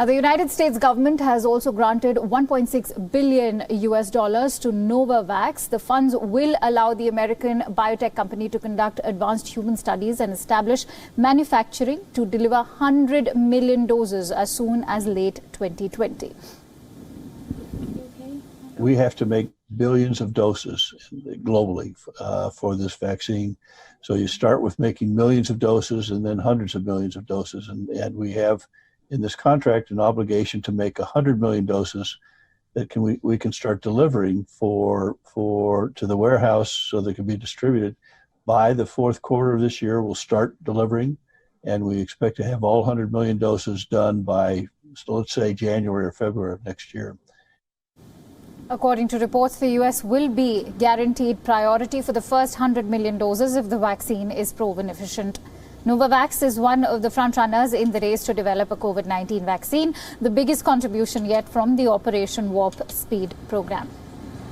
The United States government has also granted $1.6 billion to Novavax. The funds will allow the American biotech company to conduct advanced human studies and establish manufacturing to deliver 100 million doses as soon as late 2020. We have to make billions of doses globally for this vaccine. So you start with making millions of doses and then hundreds of millions of doses. And we have in this contract an obligation to make 100 million doses that we can start delivering to the warehouse so they can be distributed. By the fourth quarter of this year, we'll start delivering, and we expect to have all 100 million doses done by, so let's say, January or February of next year. According to reports, the U.S. will be guaranteed priority for the first 100 million doses if the vaccine is proven efficient. Novavax is one of the frontrunners in the race to develop a COVID-19 vaccine, the biggest contribution yet from the Operation Warp Speed program.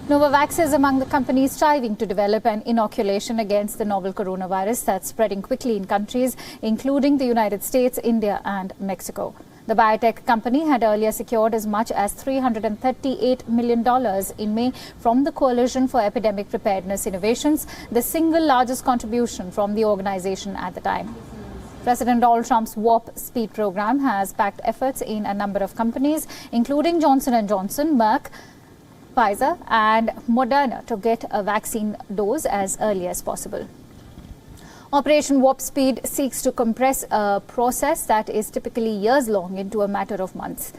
Novavax is among the companies striving to develop an inoculation against the novel coronavirus that's spreading quickly in countries including the United States, India and Mexico. The biotech company had earlier secured as much as $338 million in May from the Coalition for Epidemic Preparedness Innovations, the single largest contribution from the organization at the time. President Donald Trump's Warp Speed program has backed efforts in a number of companies, including Johnson & Johnson, Merck, Pfizer and Moderna to get a vaccine dose as early as possible. Operation Warp Speed seeks to compress a process that is typically years long into a matter of months.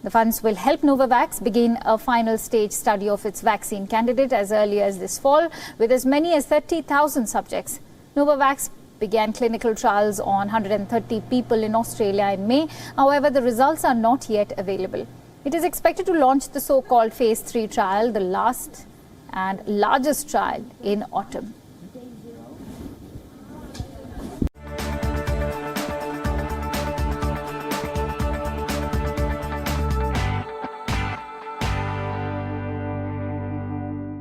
The funds will help Novavax begin a final stage study of its vaccine candidate as early as this fall, with as many as 30,000 subjects. Novavax began clinical trials on 130 people in Australia in May. However, the results are not yet available. It is expected to launch the so-called Phase 3 trial, the last and largest trial, in autumn.